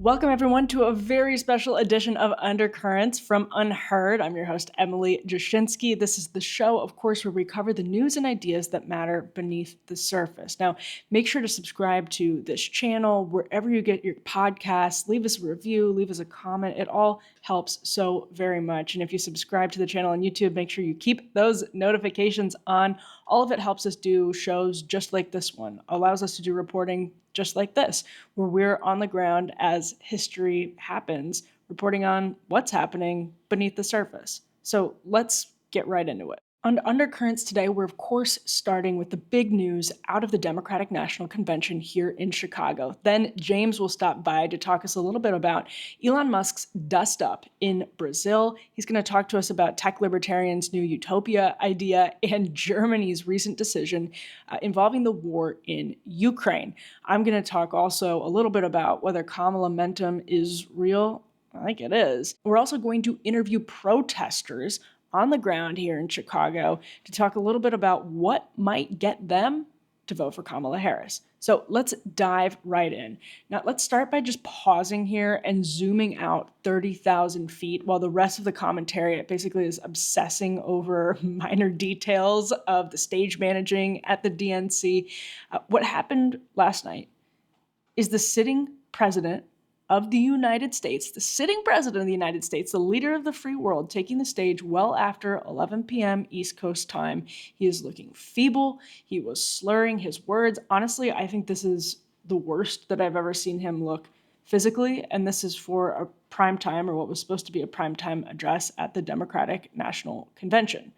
Welcome, everyone, to a very special edition of Undercurrents from Unheard. I'm your host, Emily Jashinsky. This is the show, of course, where we cover the news and ideas that matter beneath the surface. Now, make sure to subscribe to this channel wherever you get your podcasts. Leave us a review, leave us a comment. It all helps so very much. And if you subscribe to the channel on YouTube, make sure you keep those notifications on. All of it helps us do shows just like this one, allows us to do reporting just like this, where we're on the ground as history happens, reporting on what's happening beneath the surface. So let's get right into it. On Undercurrents today, we're of course starting with the big news out of the Democratic National Convention here in Chicago. Then James will stop by to talk us a little bit about Elon Musk's dust up in Brazil. He's going to talk to us about tech libertarians' new utopia idea and Germany's recent decision involving the war in Ukraine. I'm going to talk also a little bit about whether Kamala-mentum is real. I think it is. We're also going to interview protesters on the ground here in Chicago to talk a little bit about what might get them to vote for Kamala Harris. So let's dive right in. Now, let's start by just pausing here and zooming out 30,000 feet while the rest of the commentariat basically is obsessing over minor details of the stage managing at the DNC. What happened last night is the sitting president of the United States, the sitting president of the United States, the leader of the free world, taking the stage well after 11 p.m. East Coast time. He is looking feeble. He was slurring his words. Honestly, I think this is the worst that I've ever seen him look physically, and this is for a primetime, or what was supposed to be a primetime address at the Democratic National Convention.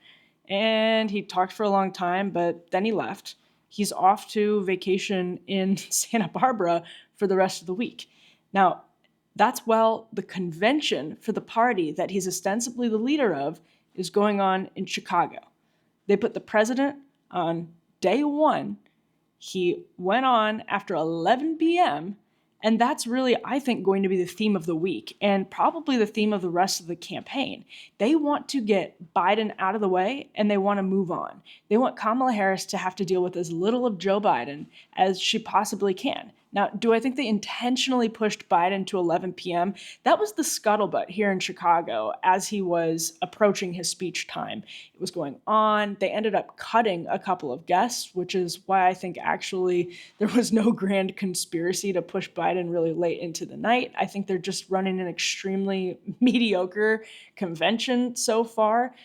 And he talked for a long time, but then he left. He's off to vacation in Santa Barbara for the rest of the week. Now, that's while the convention for the party that he's ostensibly the leader of is going on in Chicago. They put the president on day one. He went on after 11 p.m., and that's really, I think, going to be the theme of the week and probably the theme of the rest of the campaign. They want to get Biden out of the way, and they want to move on. They want Kamala Harris to have to deal with as little of Joe Biden as she possibly can. Now, do I think they intentionally pushed Biden to 11 p.m.? That was the scuttlebutt here in Chicago as he was approaching his speech time. It was going on. They ended up cutting a couple of guests, which is why I think actually there was no grand conspiracy to push Biden really late into the night. I think they're just running an extremely mediocre convention so far.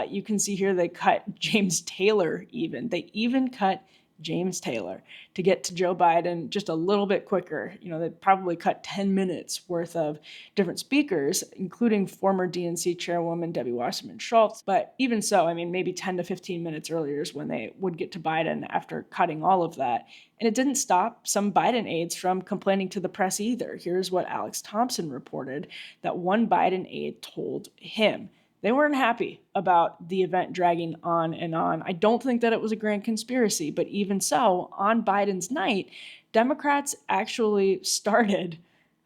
You can see here they cut James Taylor even. They even cut James Taylor to get to Joe Biden just a little bit quicker. You know, they probably cut 10 minutes worth of different speakers, including former DNC chairwoman Debbie Wasserman Schultz. But even so, I mean, maybe 10 to 15 minutes earlier is when they would get to Biden after cutting all of that. And it didn't stop some Biden aides from complaining to the press either. Here's what Alex Thompson reported that one Biden aide told him. They weren't happy about the event dragging on and on. I don't think that it was a grand conspiracy, but even so, on Biden's night, Democrats actually started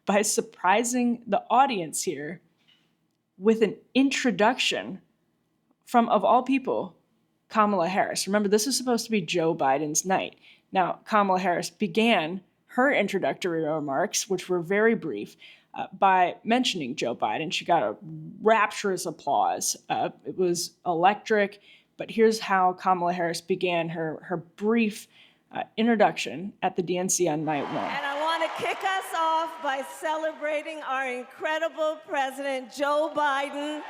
by surprising the audience here with an introduction from, of all people, Kamala Harris. Remember, this is supposed to be Joe Biden's night. Now, Kamala Harris began her introductory remarks, which were very brief, by mentioning Joe Biden. She got a rapturous applause. It was electric, but here's how Kamala Harris began her brief introduction at the DNC on night one. And I want to kick us off by celebrating our incredible president, Joe Biden,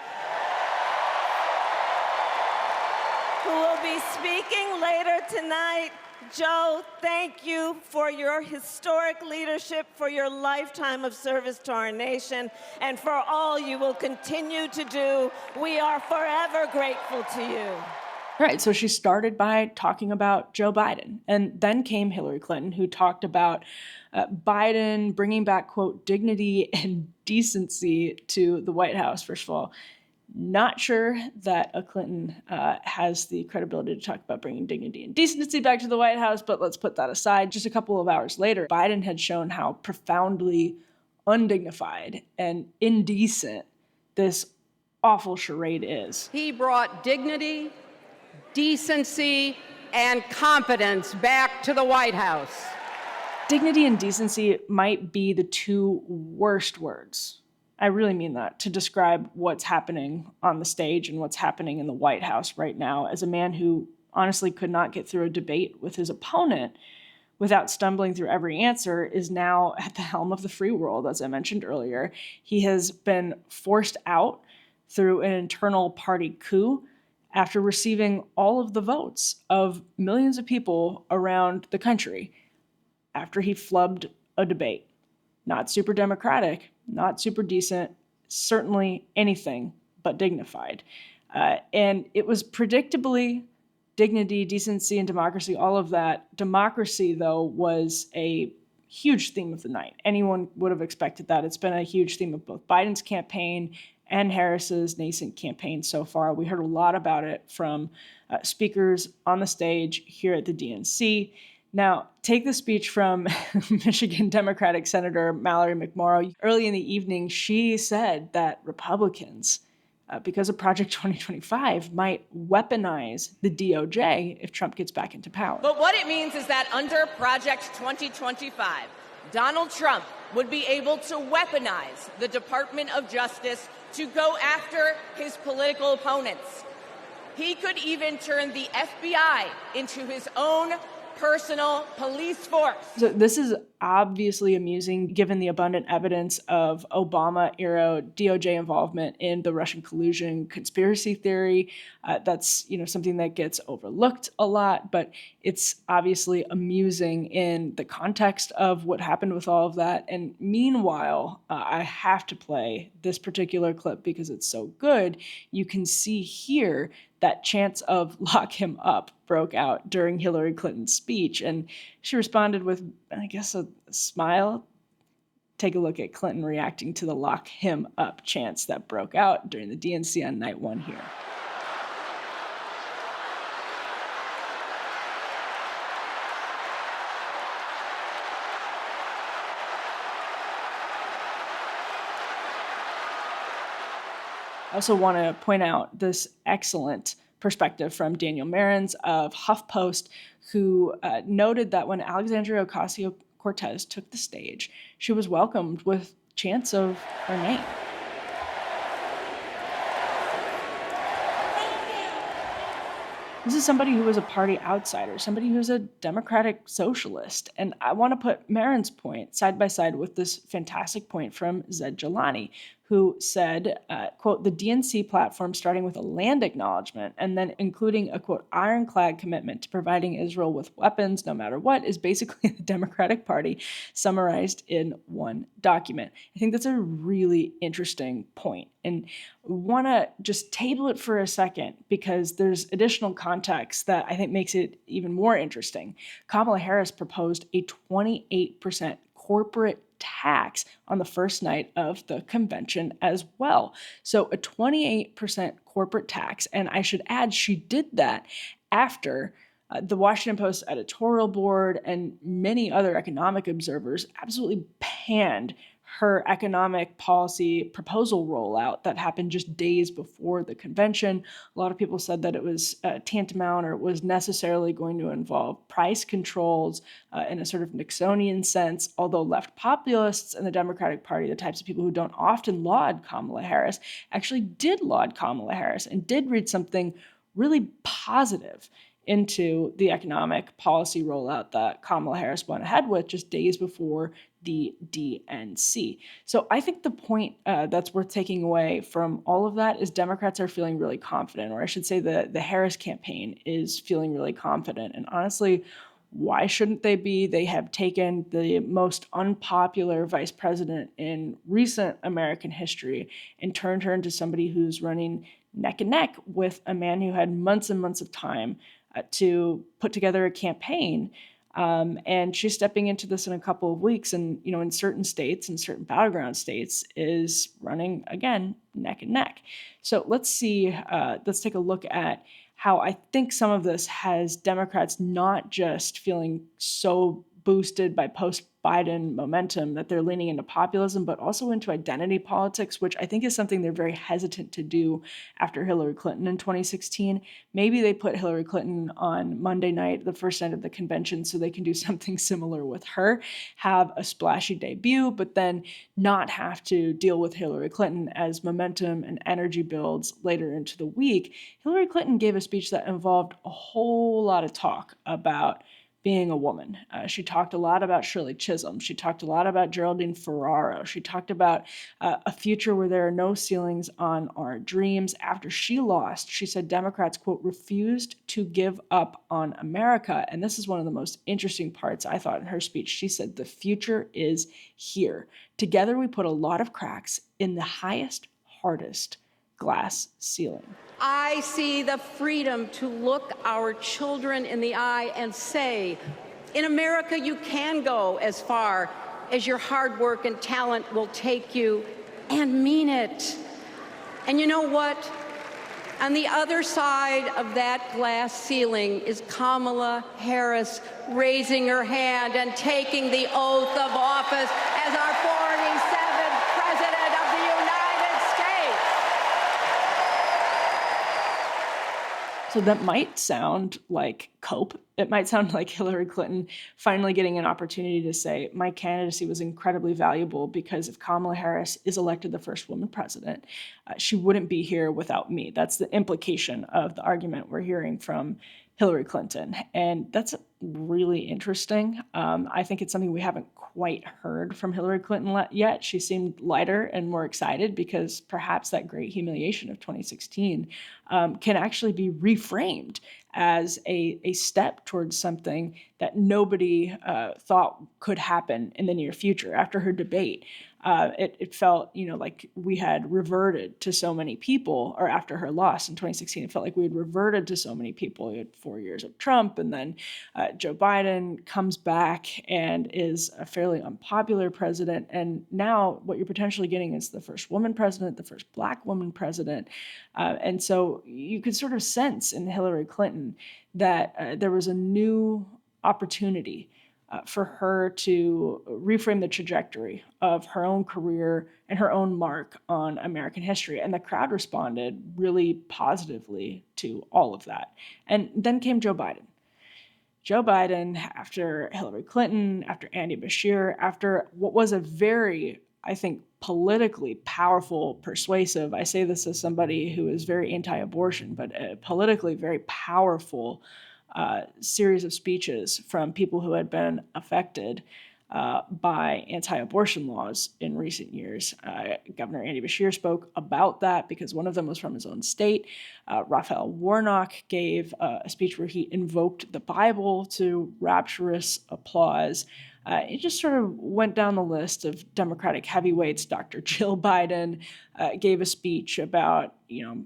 who will be speaking later tonight. Joe, thank you for your historic leadership, for your lifetime of service to our nation, and for all you will continue to do. We are forever grateful to you. All right, so she started by talking about Joe Biden, and then came Hillary Clinton, who talked about Biden bringing back, quote, dignity and decency to the White House. First of all, not sure that a Clinton has the credibility to talk about bringing dignity and decency back to the White House, but let's put that aside. Just a couple of hours later, Biden had shown how profoundly undignified and indecent this awful charade is. He brought dignity, decency, and competence back to the White House. Dignity and decency might be the two worst words. I really mean that, to describe what's happening on the stage and what's happening in the White House right now. As a man who honestly could not get through a debate with his opponent without stumbling through every answer, is now at the helm of the free world, as I mentioned earlier. He has been forced out through an internal party coup after receiving all of the votes of millions of people around the country after he flubbed a debate. Not super democratic, not super decent, certainly anything but dignified. And it was predictably dignity, decency, and democracy, all of that. Democracy, though, was a huge theme of the night. Anyone would have expected that. It's been a huge theme of both Biden's campaign and Harris's nascent campaign so far. We heard a lot about it from speakers on the stage here at the DNC. Now, take the speech from Michigan Democratic Senator Mallory McMorrow. Early in the evening, she said that Republicans, because of Project 2025, might weaponize the DOJ if Trump gets back into power. But what it means is that under Project 2025, Donald Trump would be able to weaponize the Department of Justice to go after his political opponents. He could even turn the FBI into his own personal police force. So this is obviously amusing given the abundant evidence of Obama-era DOJ involvement in the Russian collusion conspiracy theory. That's something that gets overlooked a lot, but it's obviously amusing in the context of what happened with all of that. And meanwhile, I have to play this particular clip because it's so good. You can see here that chants of "lock him up" broke out during Hillary Clinton's speech. And she responded with, I guess, a smile. Take a look at Clinton reacting to the "lock him up" chants that broke out during the DNC on night one here. I also want to point out this excellent perspective from Daniel Marins of HuffPost, who noted that when Alexandria Ocasio-Cortez took the stage, she was welcomed with chants of her name. This is somebody who was a party outsider, somebody who's a democratic socialist. And I want to put Marin's point side by side with this fantastic point from Zed Jelani, who said, quote, the DNC platform starting with a land acknowledgement and then including a, quote, ironclad commitment to providing Israel with weapons no matter what is basically the Democratic Party summarized in one document. I think that's a really interesting point. And want to just table it for a second because there's additional context that I think makes it even more interesting. Kamala Harris proposed a 28% corporate tax on the first night of the convention as well. So a 28% corporate tax. And I should add, she did that after the Washington Post editorial board and many other economic observers absolutely panned her economic policy proposal rollout that happened just days before the convention. A lot of people said that it was tantamount or it was necessarily going to involve price controls in a sort of Nixonian sense, although left populists in the Democratic Party, the types of people who don't often laud Kamala Harris, actually did laud Kamala Harris and did read something really positive into the economic policy rollout that Kamala Harris went ahead with just days before the DNC. So I think the point that's worth taking away from all of that is Democrats are feeling really confident, or I should say the Harris campaign is feeling really confident. And honestly, why shouldn't they be? They have taken the most unpopular vice president in recent American history and turned her into somebody who's running neck and neck with a man who had months and months of time to put together a campaign. And she's stepping into this in a couple of weeks and, in certain states and certain battleground states is running, again, neck and neck. So let's take a look at how I think some of this has Democrats not just feeling so boosted by post-Biden momentum, that they're leaning into populism, but also into identity politics, which I think is something they're very hesitant to do after Hillary Clinton in 2016. Maybe they put Hillary Clinton on Monday night, the first night of the convention, so they can do something similar with her, have a splashy debut, but then not have to deal with Hillary Clinton as momentum and energy builds later into the week. Hillary Clinton gave a speech that involved a whole lot of talk about being a woman. She talked a lot about Shirley Chisholm. She talked a lot about Geraldine Ferraro. She talked about a future where there are no ceilings on our dreams. After she lost, she said Democrats, quote, refused to give up on America. And this is one of the most interesting parts, I thought, in her speech. She said, the future is here. Together, we put a lot of cracks in the highest, hardest glass ceiling. I see the freedom to look our children in the eye and say, in America, you can go as far as your hard work and talent will take you, and mean it. And you know what? On the other side of that glass ceiling is Kamala Harris raising her hand and taking the oath of office as our 47th President of the United States. So that might sound like cope. It might sound like Hillary Clinton finally getting an opportunity to say, my candidacy was incredibly valuable because if Kamala Harris is elected the first woman president, she wouldn't be here without me. That's the implication of the argument we're hearing from Hillary Clinton. And that's really interesting. I think it's something we haven't quite heard from Hillary Clinton yet. She seemed lighter and more excited because perhaps that great humiliation of 2016 can actually be reframed as a step towards something that nobody thought could happen in the near future. After her debate, it felt, like we had reverted to so many people, or after her loss in 2016, it felt like we had reverted to so many people. We had 4 years of Trump, and then Joe Biden comes back and is a fairly unpopular president. And now what you're potentially getting is the first woman president, the first Black woman president. And so you could sort of sense in Hillary Clinton that there was a new opportunity for her to reframe the trajectory of her own career and her own mark on American history. And the crowd responded really positively to all of that. And then came Joe Biden. Joe Biden, after Hillary Clinton, after Andy Beshear, after what was a very, I think, politically powerful, persuasive, I say this as somebody who is very anti-abortion, but a politically very powerful series of speeches from people who had been affected by anti-abortion laws in recent years. Governor Andy Beshear spoke about that because one of them was from his own state. Raphael Warnock gave a speech where he invoked the Bible to rapturous applause. It just sort of went down the list of Democratic heavyweights. Dr. Jill Biden gave a speech about,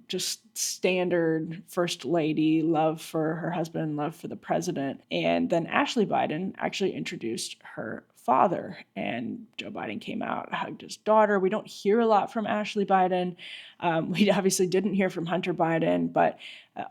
just standard First Lady love for her husband, love for the president. And then Ashley Biden actually introduced her father, and Joe Biden came out, hugged his daughter. We don't hear a lot from Ashley Biden. We obviously didn't hear from Hunter Biden, but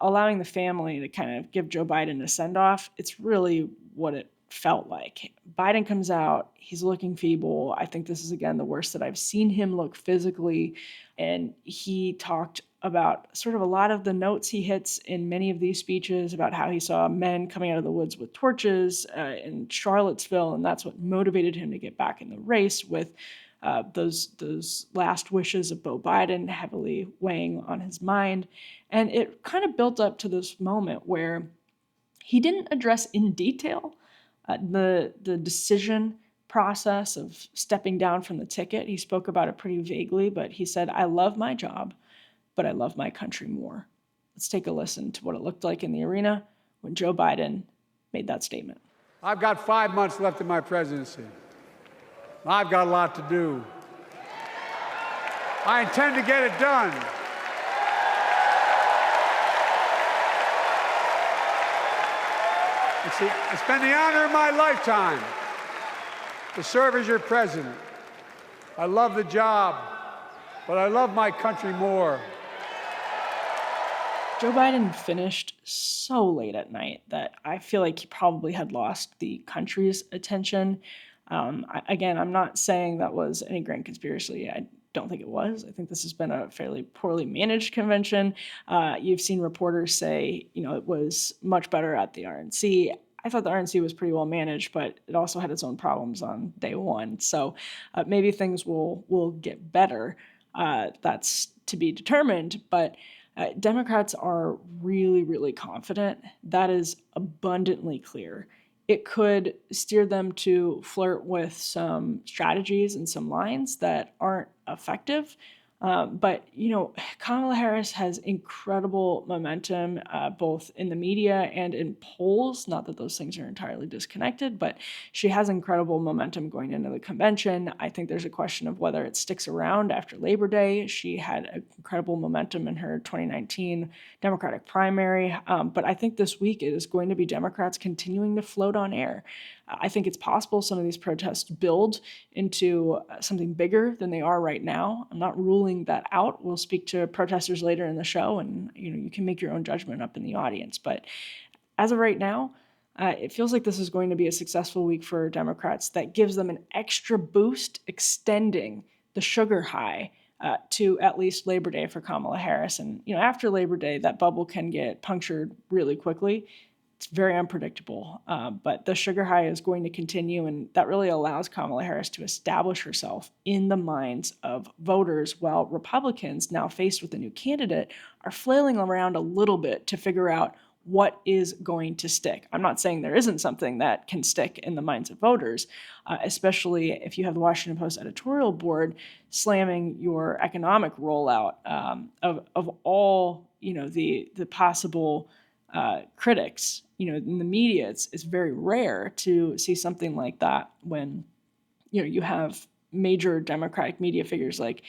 allowing the family to kind of give Joe Biden a send-off, it's really what it felt like. Biden comes out, he's looking feeble. I think this is, again, the worst that I've seen him look physically. And he talked about sort of a lot of the notes he hits in many of these speeches about how he saw men coming out of the woods with torches in Charlottesville, and that's what motivated him to get back in the race, with those last wishes of Beau Biden heavily weighing on his mind. And it kind of built up to this moment where he didn't address in detail the decision process of stepping down from the ticket. He spoke about it pretty vaguely, but he said, I love my job, but I love my country more. Let's take a listen to what it looked like in the arena when Joe Biden made that statement. I've got 5 months left in my presidency. I've got a lot to do. I intend to get it done. It's been the honor of my lifetime to serve as your president. I love the job, but I love my country more. Joe Biden finished so late at night that I feel like he probably had lost the country's attention. Again, I'm not saying that was any grand conspiracy. I don't think it was. I think this has been a fairly poorly managed convention. You've seen reporters say, it was much better at the RNC. I thought the RNC was pretty well managed, but it also had its own problems on day one. So maybe things will get better. That's to be determined. But Democrats are really, really confident. That is abundantly clear. It could steer them to flirt with some strategies and some lines that aren't effective. But Kamala Harris has incredible momentum, both in the media and in polls. Not that those things are entirely disconnected, but she has incredible momentum going into the convention. I think there's a question of whether it sticks around after Labor Day. She had incredible momentum in her 2019 Democratic primary. But I think this week it is going to be Democrats continuing to float on air. I think it's possible some of these protests build into something bigger than they are right now. I'm not ruling that out. We'll speak to protesters later in the show, and you can make your own judgment up in the audience. But as of right now, it feels like this is going to be a successful week for Democrats that gives them an extra boost, extending the sugar high to at least Labor Day for Kamala Harris. And after Labor Day, that bubble can get punctured really quickly. It's very unpredictable, but the sugar high is going to continue, and that really allows Kamala Harris to establish herself in the minds of voters, while Republicans, now faced with a new candidate, are flailing around a little bit to figure out what is going to stick. I'm not saying there isn't something that can stick in the minds of voters, especially if you have the Washington Post editorial board slamming your economic rollout of all the possible critics. In the media, it's very rare to see something like that when you have major Democratic media figures like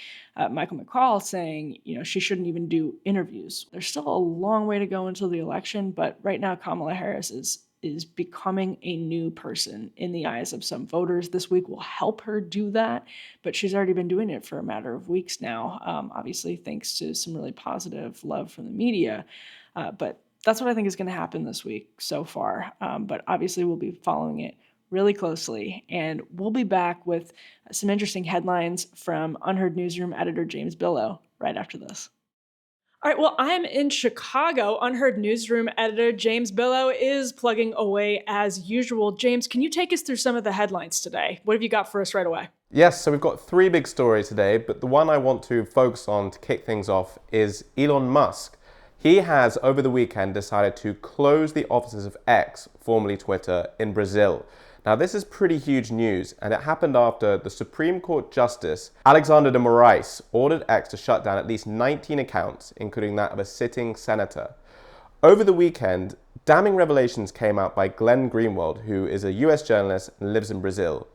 Michael McCall saying she shouldn't even do interviews. There's still a long way to go until the election, but right now Kamala Harris is becoming a new person in the eyes of some voters. This week will help her do that, but she's already been doing it for a matter of weeks now, obviously thanks to some really positive love from the media. But that's what I think is going to happen this week so far. But obviously we'll be following it really closely, and we'll be back with some interesting headlines from Unheard Newsroom editor James Billow right after this. All right, well, I'm in Chicago. Unheard Newsroom editor James Billow is plugging away as usual. James, can you take us through some of the headlines today? What have you got for us right away? Yes, so we've got three big stories today, but the one I want to focus on to kick things off is Elon Musk. He has, over the weekend, decided to close the offices of X, formerly Twitter, in Brazil. Now, this is pretty huge news, and it happened after the Supreme Court Justice Alexander de Moraes ordered X to shut down at least 19 accounts, including that of a sitting senator. Over the weekend, damning revelations came out by Glenn Greenwald, who is a US journalist and lives in Brazil.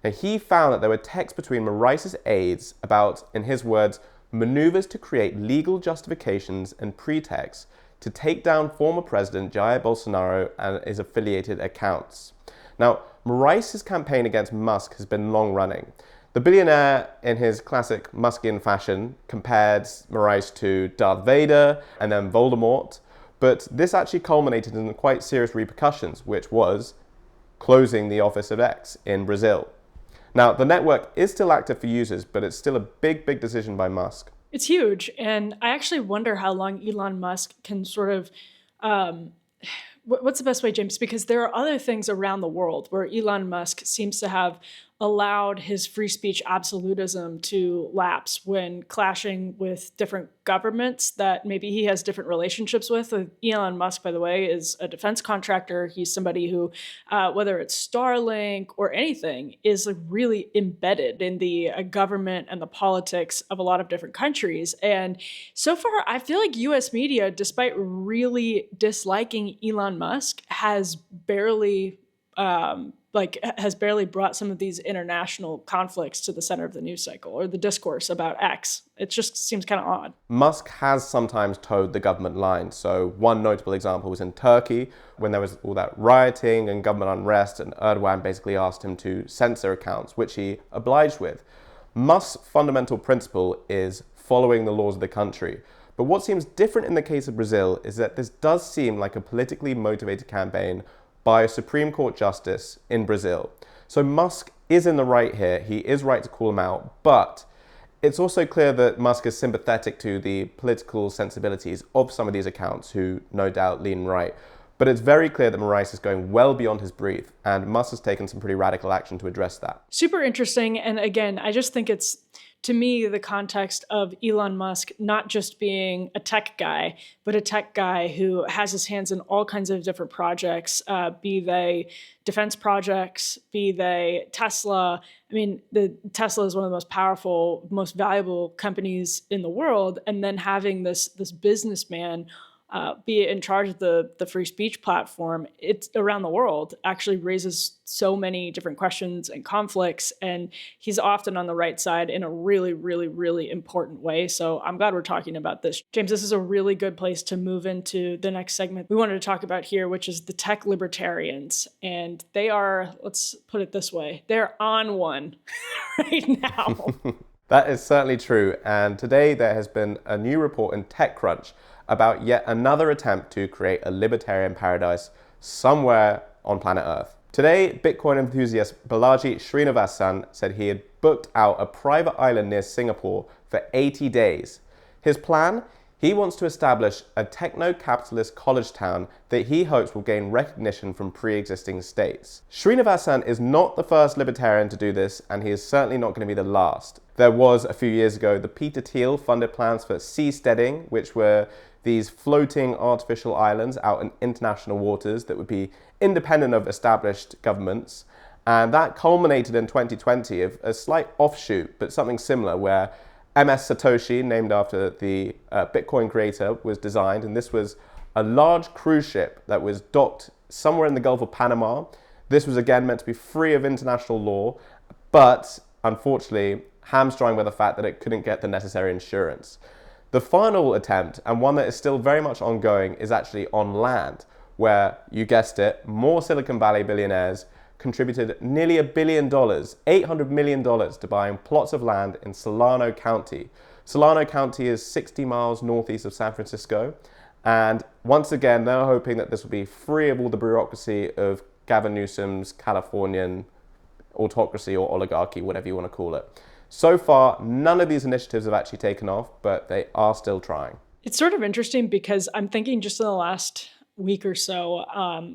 Now, he found that there were texts between Moraes' aides about, in his words, maneuvers to create legal justifications and pretexts to take down former President Jair Bolsonaro and his affiliated accounts. Now, Moraes' campaign against Musk has been long running. The billionaire, in his classic Muskian fashion, compared Moraes to Darth Vader and then Voldemort, but this actually culminated in quite serious repercussions, which was closing the office of X in Brazil. Now, the network is still active for users, but it's still a big, big decision by Musk. It's huge, and I actually wonder how long Elon Musk can sort of, what's the best way, James? Because there are other things around the world where Elon Musk seems to have allowed his free speech absolutism to lapse when clashing with different governments that maybe he has different relationships with. Elon Musk, by the way, is a defense contractor. He's somebody who, whether it's Starlink or anything, is really embedded in the government and the politics of a lot of different countries. And so far, I feel like US media, despite really disliking Elon Musk, has barely brought some of these international conflicts to the center of the news cycle or the discourse about X. It just seems kind of odd. Musk has sometimes towed the government line. So one notable example was in Turkey, when there was all that rioting and government unrest, and Erdogan basically asked him to censor accounts, which he obliged with. Musk's fundamental principle is following the laws of the country. But what seems different in the case of Brazil is that this does seem like a politically motivated campaign by a Supreme Court justice in Brazil. So Musk is in the right here. He is right to call him out, but it's also clear that Musk is sympathetic to the political sensibilities of some of these accounts who no doubt lean right. But it's very clear that Moraes is going well beyond his brief, and Musk has taken some pretty radical action to address that. Super interesting. And again, I just think it's, to me, the context of Elon Musk not just being a tech guy, but a tech guy who has his hands in all kinds of different projects, be they defense projects, be they Tesla. I mean, the Tesla is one of the most powerful, most valuable companies in the world. And then having this businessman be in charge of the free speech platform, it's around the world, actually raises so many different questions and conflicts. And he's often on the right side in a really, really, really important way. So I'm glad we're talking about this. James, this is a really good place to move into the next segment we wanted to talk about here, which is the tech libertarians. And they are, let's put it this way, they're on one right now. That is certainly true. And today there has been a new report in TechCrunch about yet another attempt to create a libertarian paradise somewhere on planet Earth. Today, Bitcoin enthusiast Balaji Srinivasan said he had booked out a private island near Singapore for 80 days. His plan? He wants to establish a techno-capitalist college town that he hopes will gain recognition from pre-existing states. Srinivasan is not the first libertarian to do this, and he is certainly not going to be the last. There was, a few years ago, the Peter Thiel funded plans for seasteading, which were these floating artificial islands out in international waters that would be independent of established governments. And that culminated in 2020 of a slight offshoot, but something similar, where MS Satoshi, named after the Bitcoin creator, was designed. And this was a large cruise ship that was docked somewhere in the Gulf of Panama. This was again meant to be free of international law, but unfortunately hamstrung by the fact that it couldn't get the necessary insurance. The final attempt, and one that is still very much ongoing, is actually on land, where, you guessed it, more Silicon Valley billionaires contributed nearly $1 billion, $800 million, to buying plots of land in Solano County. Solano County is 60 miles northeast of San Francisco, and once again, they're hoping that this will be free of all the bureaucracy of Gavin Newsom's Californian autocracy or oligarchy, whatever you want to call it. So far, none of these initiatives have actually taken off, but they are still trying. It's sort of interesting because I'm thinking just in the last week or so,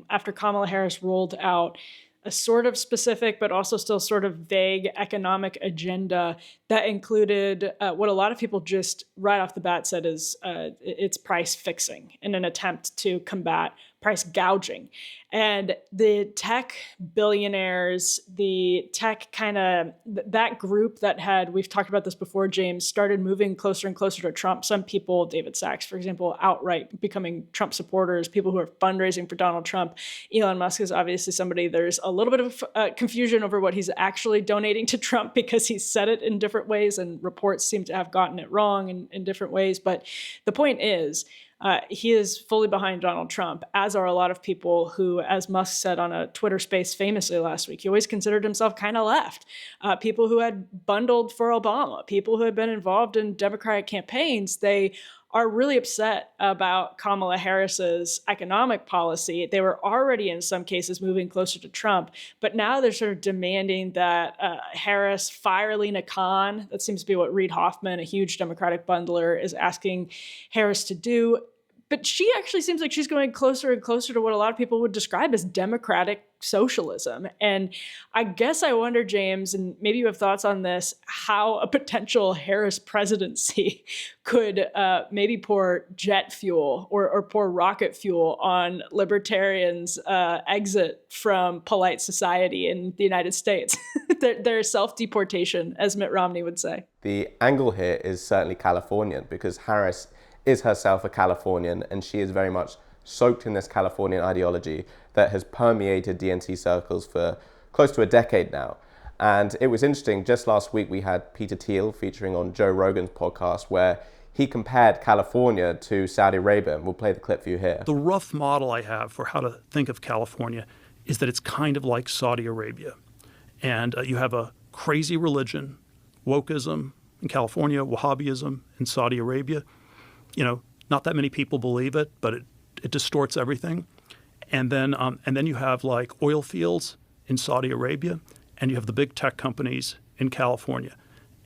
after Kamala Harris rolled out a sort of specific, but also still sort of vague economic agenda that included what a lot of people just right off the bat said is it's price fixing in an attempt to combat price gouging. And the tech billionaires, the tech kind of, that group that had, we've talked about this before, James, started moving closer and closer to Trump. Some people, David Sachs, for example, outright becoming Trump supporters, people who are fundraising for Donald Trump. Elon Musk is obviously somebody, there's a little bit of confusion over what he's actually donating to Trump because he said it in different ways and reports seem to have gotten it wrong in different ways. But the point is, he is fully behind Donald Trump, as are a lot of people who, as Musk said on a Twitter space famously last week, he always considered himself kind of left. People who had bundled for Obama, people who had been involved in Democratic campaigns, they are really upset about Kamala Harris's economic policy. They were already, in some cases, moving closer to Trump, but now they're sort of demanding that Harris fire Lena Khan. That seems to be what Reid Hoffman, a huge Democratic bundler, is asking Harris to do. But she actually seems like she's going closer and closer to what a lot of people would describe as democratic socialism. And I guess I wonder, James, and maybe you have thoughts on this, how a potential Harris presidency could maybe pour jet fuel or pour rocket fuel on libertarians' exit from polite society in the United States. Their self-deportation, as Mitt Romney would say. The angle here is certainly Californian, because Harris is herself a Californian, and she is very much soaked in this Californian ideology that has permeated DNC circles for close to a decade now. And it was interesting, just last week we had Peter Thiel featuring on Joe Rogan's podcast, where he compared California to Saudi Arabia, and we'll play the clip for you here. The rough model I have for how to think of California is that it's kind of like Saudi Arabia. And you have a crazy religion, wokeism in California, Wahhabism in Saudi Arabia. not that many people believe it, but it distorts everything. And then you have like oil fields in Saudi Arabia, and you have the big tech companies in California.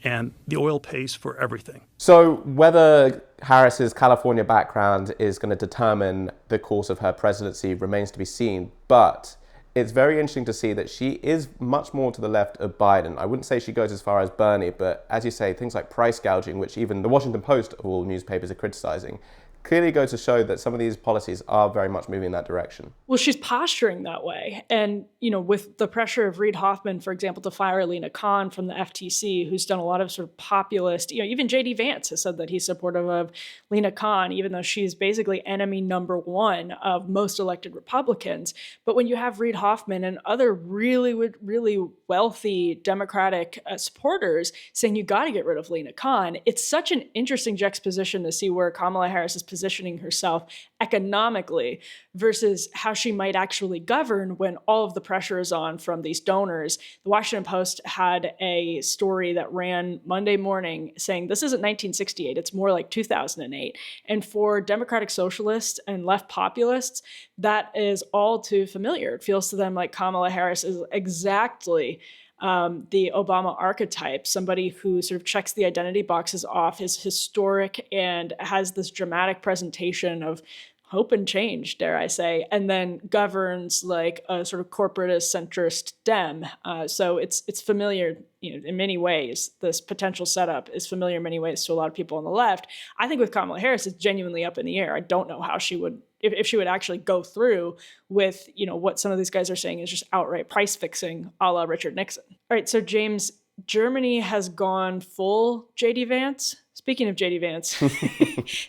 And the oil pays for everything. So whether Harris's California background is going to determine the course of her presidency remains to be seen. But it's very interesting to see that she is much more to the left of Biden. I wouldn't say she goes as far as Bernie, but as you say, things like price gouging, which even the Washington Post of all newspapers are criticizing, clearly go to show that some of these policies are very much moving in that direction. Well, she's posturing that way. And, with the pressure of Reid Hoffman, for example, to fire Lena Khan from the FTC, who's done a lot of sort of populist, even J.D. Vance has said that he's supportive of Lena Khan, even though she's basically enemy number one of most elected Republicans. But when you have Reid Hoffman and other really, really wealthy Democratic supporters saying you got to get rid of Lena Khan, it's such an interesting juxtaposition to see where Kamala Harris is positioning herself economically versus how she might actually govern when all of the pressure is on from these donors. The Washington Post had a story that ran Monday morning saying this isn't 1968, it's more like 2008. And for Democratic socialists and left populists, that is all too familiar. It feels to them like Kamala Harris is exactly the Obama archetype, somebody who sort of checks the identity boxes off, is historic and has this dramatic presentation of hope and change, dare I say, and then governs like a sort of corporatist centrist Dem. So it's familiar, in many ways. This potential setup is familiar in many ways to a lot of people on the left. I think with Kamala Harris, it's genuinely up in the air. I don't know how she would, if she would actually go through with, what some of these guys are saying is just outright price fixing, a la Richard Nixon. All right, so James, Germany has gone full J.D. Vance. Speaking of J.D. Vance,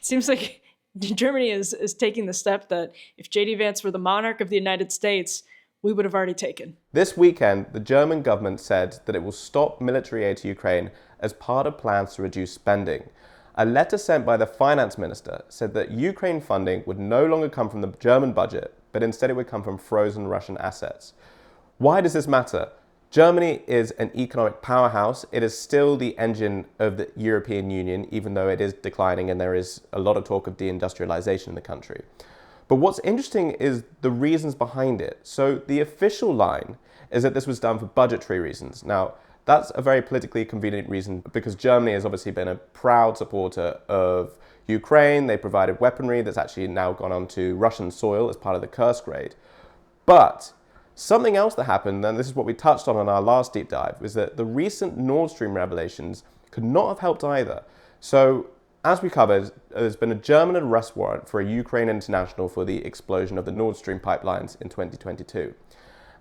seems like Germany is taking the step that if J.D. Vance were the monarch of the United States, we would have already taken. This weekend, the German government said that it will stop military aid to Ukraine as part of plans to reduce spending. A letter sent by the finance minister said that Ukraine funding would no longer come from the German budget, but instead it would come from frozen Russian assets. Why does this matter? Germany is an economic powerhouse. It is still the engine of the European Union, even though it is declining and there is a lot of talk of deindustrialization in the country. But what's interesting is the reasons behind it. So the official line is that this was done for budgetary reasons. Now, that's a very politically convenient reason because Germany has obviously been a proud supporter of Ukraine. They provided weaponry that's actually now gone onto Russian soil as part of the Kursk raid. But something else that happened, and this is what we touched on in our last deep dive, was that the recent Nord Stream revelations could not have helped either. So, as we covered, there's been a German arrest warrant for a Ukraine international for the explosion of the Nord Stream pipelines in 2022.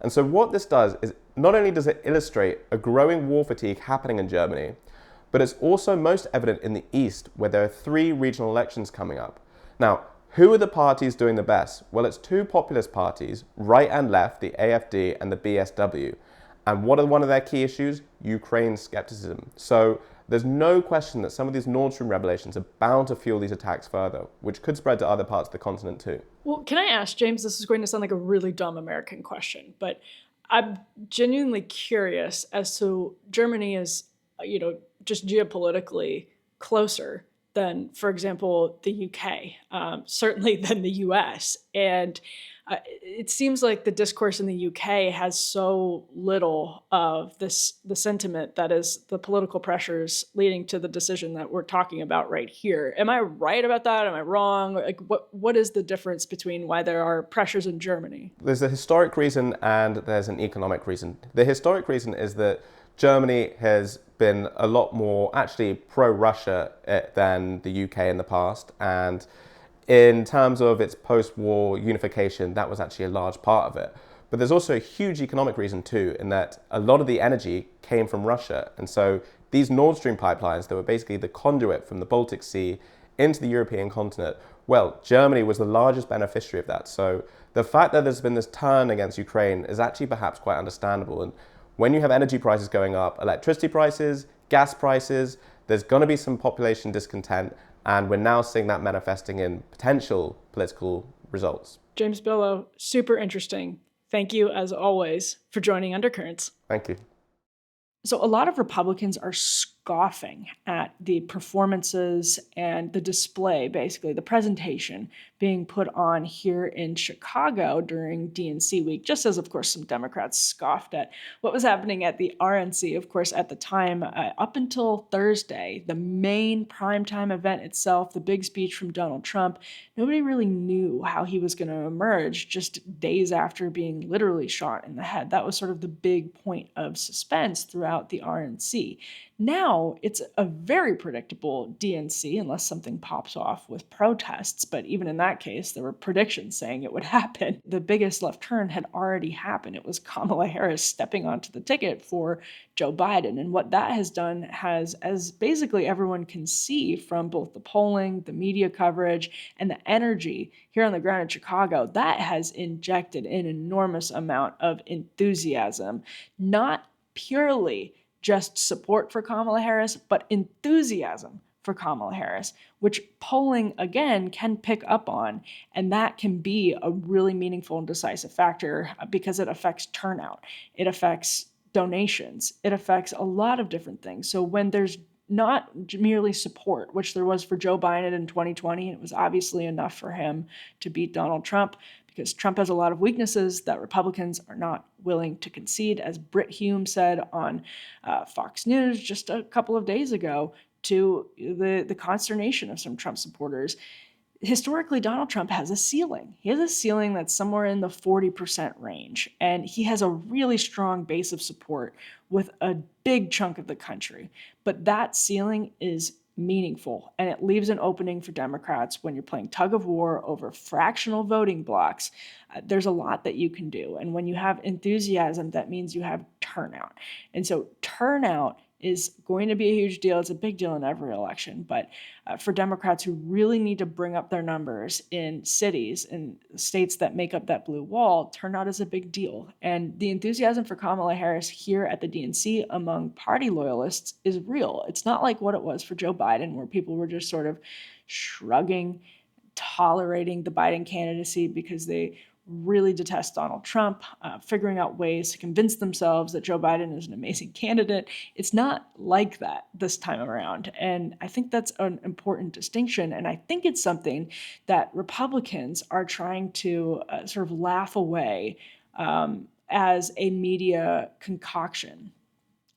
And so what this does is, not only does it illustrate a growing war fatigue happening in Germany, but it's also most evident in the East, where there are 3 regional elections coming up. Now, who are the parties doing the best? Well, it's 2 populist parties, right and left, the AfD and the BSW. And what are one of their key issues? Ukraine skepticism. So there's no question that some of these Nord Stream revelations are bound to fuel these attacks further, which could spread to other parts of the continent too. Well, can I ask, James, this is going to sound like a really dumb American question, but I'm genuinely curious as to Germany is, just geopolitically closer than, for example, the UK, certainly than the US. And it seems like the discourse in the UK has so little of the sentiment that is the political pressures leading to the decision that we're talking about right here. Am I right about that? Am I wrong? Like, what is the difference between why there are pressures in Germany? There's a historic reason and there's an economic reason. The historic reason is that Germany has been a lot more actually pro-Russia than the UK in the past, and in terms of its post-war unification, that was actually a large part of it. But there's also a huge economic reason too, in that a lot of the energy came from Russia. And so these Nord Stream pipelines that were basically the conduit from the Baltic Sea into the European continent, well, Germany was the largest beneficiary of that. So the fact that there's been this turn against Ukraine is actually perhaps quite understandable. And when you have energy prices going up, electricity prices, gas prices, there's going to be some population discontent. And we're now seeing that manifesting in potential political results. James Billow, super interesting. Thank you, as always, for joining Undercurrents. Thank you. So a lot of Republicans are scoffing at the performances and the display, basically the presentation being put on here in Chicago during DNC week, just as, of course, some Democrats scoffed at what was happening at the RNC, of course, at the time, up until Thursday, the main primetime event itself, the big speech from Donald Trump. Nobody really knew how he was going to emerge just days after being literally shot in the head. That was sort of the big point of suspense throughout the RNC. Now it's a very predictable DNC unless something pops off with protests. But even in that case, there were predictions saying it would happen. The biggest left turn had already happened. It was Kamala Harris stepping onto the ticket for Joe Biden. And what that has done has, as basically everyone can see from both the polling, the media coverage, and the energy here on the ground in Chicago, that has injected an enormous amount of enthusiasm, not purely just support for Kamala Harris, but enthusiasm for Kamala Harris, which polling, again, can pick up on. And that can be a really meaningful and decisive factor because it affects turnout. It affects donations. It affects a lot of different things. So when there's not merely support, which there was for Joe Biden in 2020, and it was obviously enough for him to beat Donald Trump, because Trump has a lot of weaknesses that Republicans are not willing to concede, as Brit Hume said on Fox News just a couple of days ago, to the consternation of some Trump supporters. Historically, Donald Trump has a ceiling. He has a ceiling that's somewhere in the 40% range, and he has a really strong base of support with a big chunk of the country. But that ceiling is meaningful, and it leaves an opening for Democrats when you're playing tug of war over fractional voting blocks. There's a lot that you can do, and when you have enthusiasm, that means you have turnout. And so turnout is going to be a huge deal. It's a big deal in every election, but for Democrats who really need to bring up their numbers in cities and states that make up that blue wall, turnout is a big deal. And the enthusiasm for Kamala Harris here at the DNC among party loyalists is real. It's not like what it was for Joe Biden, where people were just sort of shrugging, tolerating the Biden candidacy because they really detest Donald Trump, figuring out ways to convince themselves that Joe Biden is an amazing candidate. It's not like that this time around. And I think that's an important distinction. And I think it's something that Republicans are trying to sort of laugh away as a media concoction,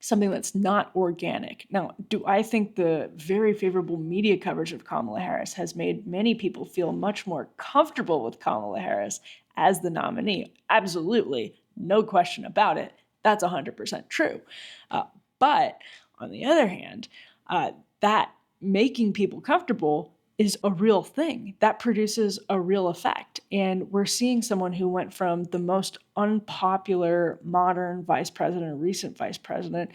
something that's not organic. Now, do I think the very favorable media coverage of Kamala Harris has made many people feel much more comfortable with Kamala Harris as the nominee? Absolutely, no question about it. That's 100% true. But on the other hand, that making people comfortable is a real thing. That produces a real effect. And we're seeing someone who went from the most unpopular modern vice president, recent vice president,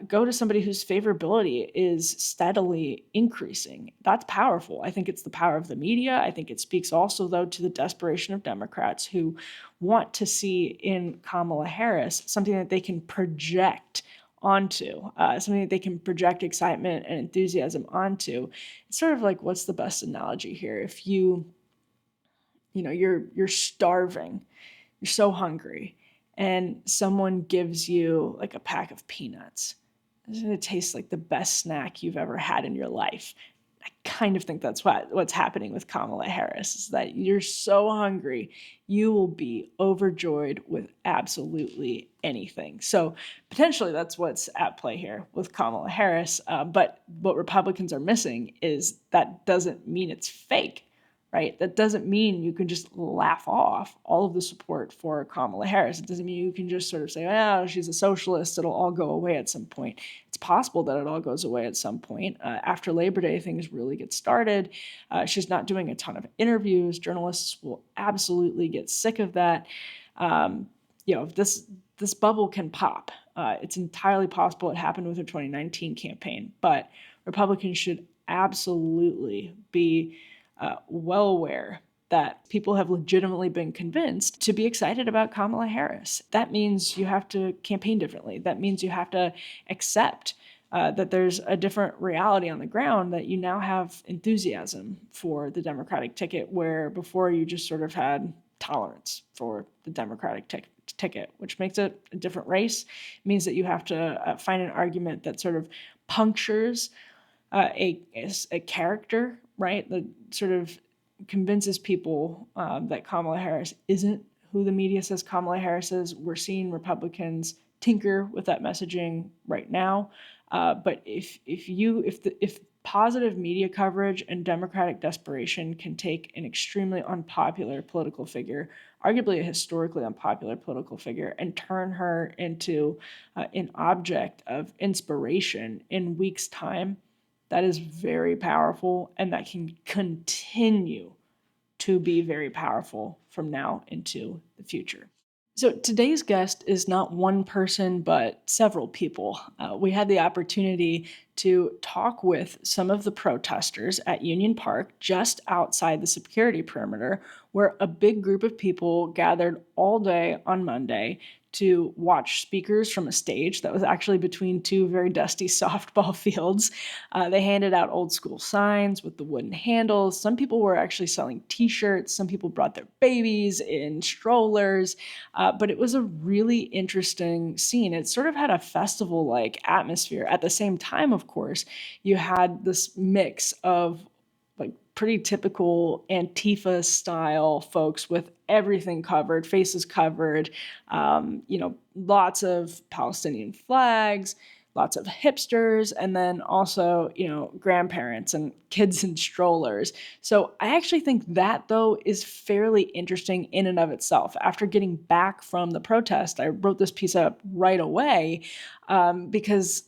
go to somebody whose favorability is steadily increasing. That's powerful. I think it's the power of the media. I think it speaks also, though, to the desperation of Democrats who want to see in Kamala Harris something that they can project onto, something that they can project excitement and enthusiasm onto. It's sort of like, what's the best analogy here? If you're starving, you're so hungry, and someone gives you like a pack of peanuts. It tastes like the best snack you've ever had in your life. I kind of think that's what's happening with Kamala Harris, is that you're so hungry, you will be overjoyed with absolutely anything. So potentially that's what's at play here with Kamala Harris. But what Republicans are missing is that doesn't mean it's fake, right? That doesn't mean you can just laugh off all of the support for Kamala Harris. It doesn't mean you can just sort of say, oh, she's a socialist, it'll all go away at some point. It's possible that it all goes away at some point. After Labor Day, things really get started. She's not doing a ton of interviews. Journalists will absolutely get sick of that. This bubble can pop. It's entirely possible it happened with her 2019 campaign, but Republicans should absolutely be well aware that people have legitimately been convinced to be excited about Kamala Harris. That means you have to campaign differently. That means you have to accept that there's a different reality on the ground, that you now have enthusiasm for the Democratic ticket, where before you just sort of had tolerance for the Democratic ticket, which makes it a different race. It means that you have to find an argument that sort of punctures a character, right? That sort of convinces people that Kamala Harris isn't who the media says Kamala Harris is. We're seeing Republicans tinker with that messaging right now. But if positive media coverage and Democratic desperation can take an extremely unpopular political figure, arguably a historically unpopular political figure, and turn her into an object of inspiration in weeks' time, that is very powerful, and that can continue to be very powerful from now into the future. So today's guest is not one person, but several people. We had the opportunity to talk with some of the protesters at Union Park, just outside the security perimeter, where a big group of people gathered all day on Monday to watch speakers from a stage that was actually between two very dusty softball fields. They handed out old school signs with the wooden handles. Some people were actually selling t-shirts. Some people brought their babies in strollers. But it was a really interesting scene. It sort of had a festival-like atmosphere. At the same time, of course, you had this mix of like pretty typical Antifa style folks with everything covered, faces covered, lots of Palestinian flags, lots of hipsters, and then also, grandparents and kids in strollers. So I actually think that, though, is fairly interesting in and of itself. After getting back from the protest, I wrote this piece up right away because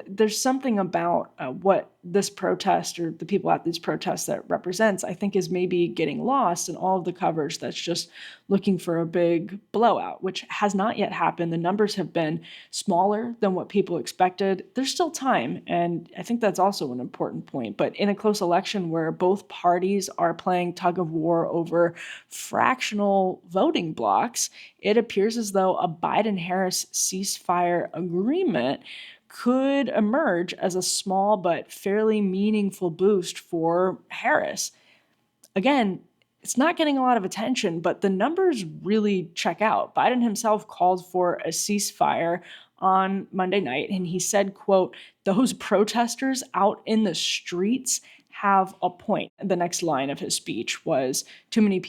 there's something about what this protest or the people at these protests that represents, I think, is maybe getting lost in all of the coverage that's just looking for a big blowout, which has not yet happened. The numbers have been smaller than what people expected. There's still time, and I think that's also an important point. But in a close election where both parties are playing tug of war over fractional voting blocks, it appears as though a Biden-Harris ceasefire agreement could emerge as a small but fairly meaningful boost for Harris. Again, it's not getting a lot of attention, but the numbers really check out. Biden himself called for a ceasefire on Monday night, and he said, quote, "Those protesters out in the streets have a point." The next line of his speech was, too many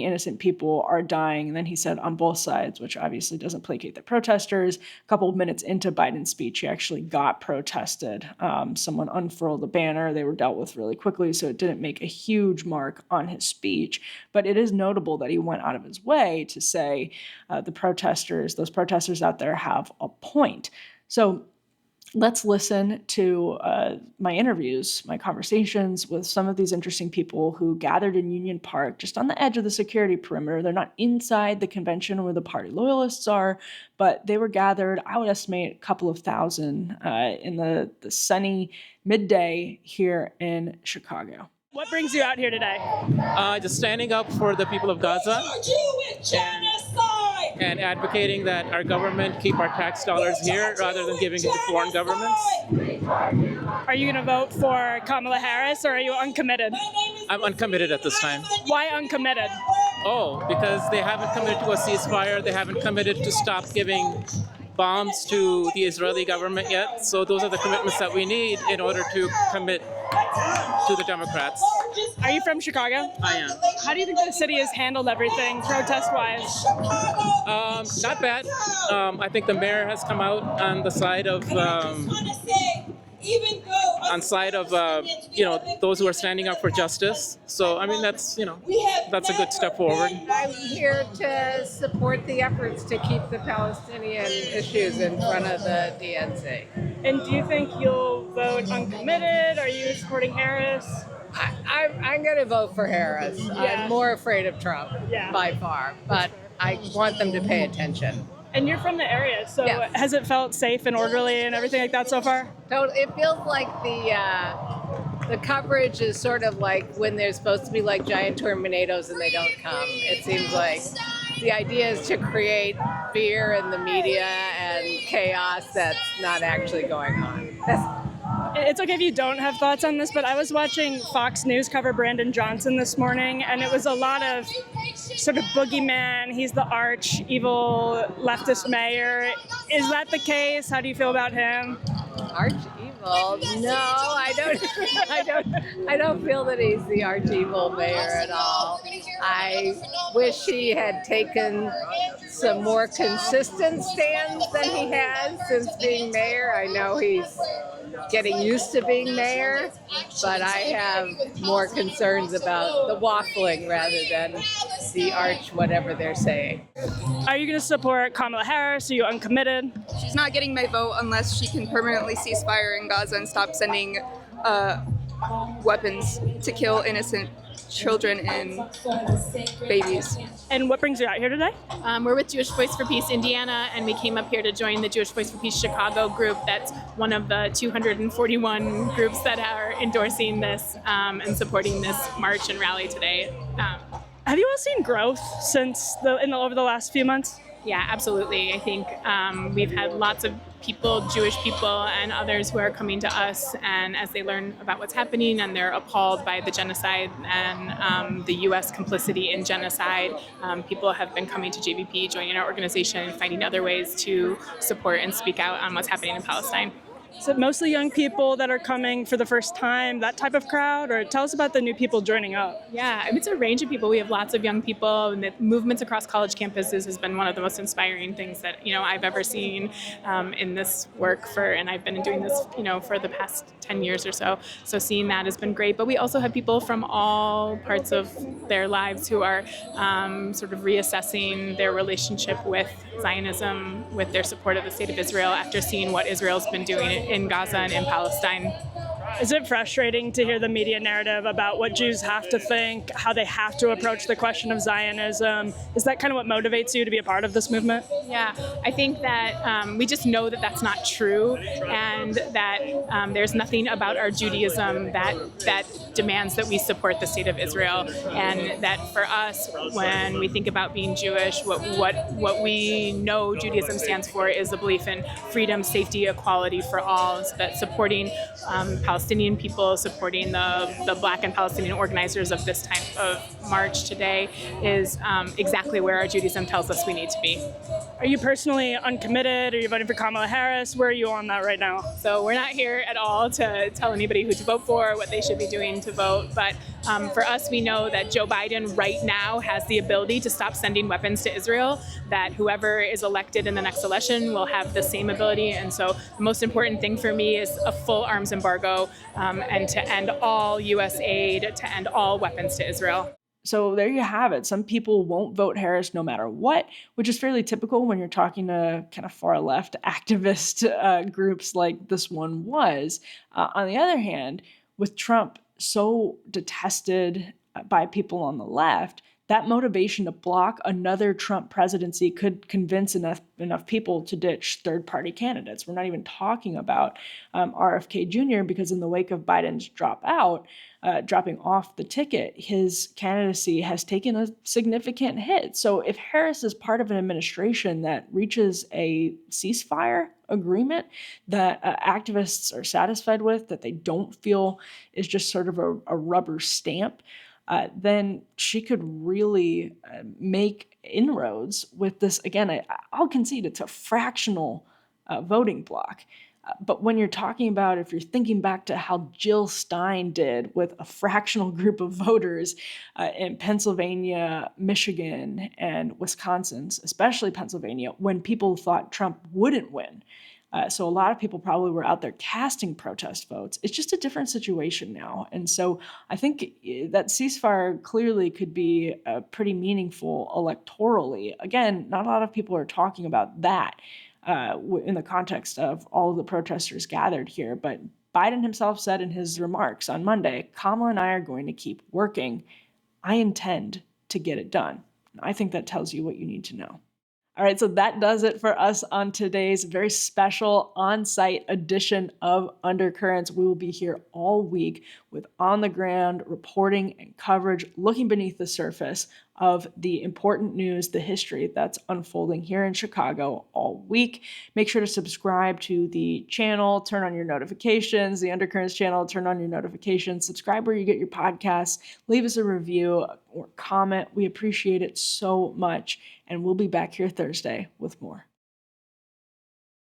innocent people are dying. And then he said, on both sides, which obviously doesn't placate the protesters. A couple of minutes into Biden's speech, he actually got protested. Someone unfurled a banner. They were dealt with really quickly, so it didn't make a huge mark on his speech. But it is notable that he went out of his way to say those protesters out there have a point. So let's listen to my interviews, my conversations with some of these interesting people who gathered in Union Park, just on the edge of the security perimeter. They're not inside the convention where the party loyalists are, but they were gathered, I would estimate, a couple of thousand in the sunny midday here in Chicago. What brings you out here today? Just standing up for the people of Gaza and advocating that our government keep our tax dollars here rather than giving it to foreign governments. Are you going to vote for Kamala Harris, or are you uncommitted? I'm uncommitted at this time. Why uncommitted? Oh, because they haven't committed to a ceasefire. They haven't committed to stop giving bombs to the Israeli government yet. So those are the commitments that we need in order to commit to the Democrats. Are you from Chicago? I am. How do you think the city has handled everything protest-wise? Not bad. I think the mayor has come out on the side of those who are standing up for justice. So I mean that's a good step forward. I'm here to support the efforts to keep the Palestinian issues in front of the DNC. And do you think you'll vote uncommitted? Are you supporting Harris? I'm going to vote for Harris. Yeah. I'm more afraid of Trump by far, but I want them to pay attention. And you're from the area, so Yes. Has it felt safe and orderly and everything like that so far? It feels like the coverage is sort of like when there's supposed to be like giant tornadoes and they don't come. It seems like the idea is to create fear in the media and chaos that's not actually going on. It's okay if you don't have thoughts on this, but I was watching Fox News cover Brandon Johnson this morning, and it was a lot of sort of boogeyman. He's the arch evil leftist mayor. Is that the case? How do you feel about him? Arch evil? No, I don't. I don't feel that he's the arch evil mayor at all. I wish he had taken some more consistent stands than he has since being mayor. I know he's getting used to being mayor, but I have more concerns about the waffling rather than the arch whatever they're saying. Are you going to support Kamala Harris? Are you uncommitted? She's not getting my vote unless she can permanently cease fire in Gaza and stop sending weapons to kill innocent children and babies. And what brings you out here today? We're with Jewish Voice for Peace Indiana, and we came up here to join the Jewish Voice for Peace Chicago group. That's one of the 241 groups that are endorsing this and supporting this march and rally today. Have you all seen growth since over the last few months? Yeah, absolutely. I think we've had lots of people, Jewish people and others who are coming to us, and as they learn about what's happening and they're appalled by the genocide and the U.S. complicity in genocide, people have been coming to JVP, joining our organization, and finding other ways to support and speak out on what's happening in Palestine. Is it mostly young people that are coming for the first time, that type of crowd? Or tell us about the new people joining up. Yeah, I mean, it's a range of people. We have lots of young people, and the movements across college campuses has been one of the most inspiring things that, I've ever seen in this work and I've been doing this, for the past 10 years or so. So seeing that has been great. But we also have people from all parts of their lives who are sort of reassessing their relationship with Zionism, with their support of the state of Israel after seeing what Israel's been doing in Gaza and in Palestine. Is it frustrating to hear the media narrative about what Jews have to think, how they have to approach the question of Zionism? Is that kind of what motivates you to be a part of this movement? Yeah, I think that we just know that that's not true, and that there's nothing about our Judaism that demands that we support the state of Israel, and that for us, when we think about being Jewish, what we know Judaism stands for is a belief in freedom, safety, equality for all. So that supporting Palestinian people, supporting the Black and Palestinian organizers of this type of march today is exactly where our Judaism tells us we need to be. Are you personally uncommitted? Are you voting for Kamala Harris? Where are you on that right now? So we're not here at all to tell anybody who to vote for, what they should be doing to vote. But for us, we know that Joe Biden right now has the ability to stop sending weapons to Israel, that whoever is elected in the next election will have the same ability. And so the most important thing for me is a full arms embargo and to end all U.S. aid, to end all weapons to Israel. So there you have it. Some people won't vote Harris no matter what, which is fairly typical when you're talking to kind of far left activist groups like this one was. On the other hand, with Trump so detested by people on the left, that motivation to block another Trump presidency could convince enough people to ditch third-party candidates. We're not even talking about RFK Jr. because in the wake of Biden's dropping off the ticket, his candidacy has taken a significant hit. So if Harris is part of an administration that reaches a ceasefire agreement that activists are satisfied with, that they don't feel is just sort of a rubber stamp, then she could really make inroads with this. Again, I'll concede it's a fractional voting bloc. But when you're talking about, if you're thinking back to how Jill Stein did with a fractional group of voters in Pennsylvania, Michigan, and Wisconsin, especially Pennsylvania, when people thought Trump wouldn't win. So a lot of people probably were out there casting protest votes. It's just a different situation now. And so I think that ceasefire clearly could be pretty meaningful electorally. Again, not a lot of people are talking about that in the context of all of the protesters gathered here. But Biden himself said in his remarks on Monday, Kamala and I are going to keep working. I intend to get it done. I think that tells you what you need to know. All right, so that does it for us on today's very special on-site edition of Undercurrents. We will be here all week with on-the-ground reporting and coverage, looking beneath the surface of the important news, the history that's unfolding here in Chicago all week. Make sure to subscribe to the channel, turn on your notifications, the Undercurrents channel, turn on your notifications, subscribe where you get your podcasts, leave us a review or comment. We appreciate it so much. And we'll be back here Thursday with more.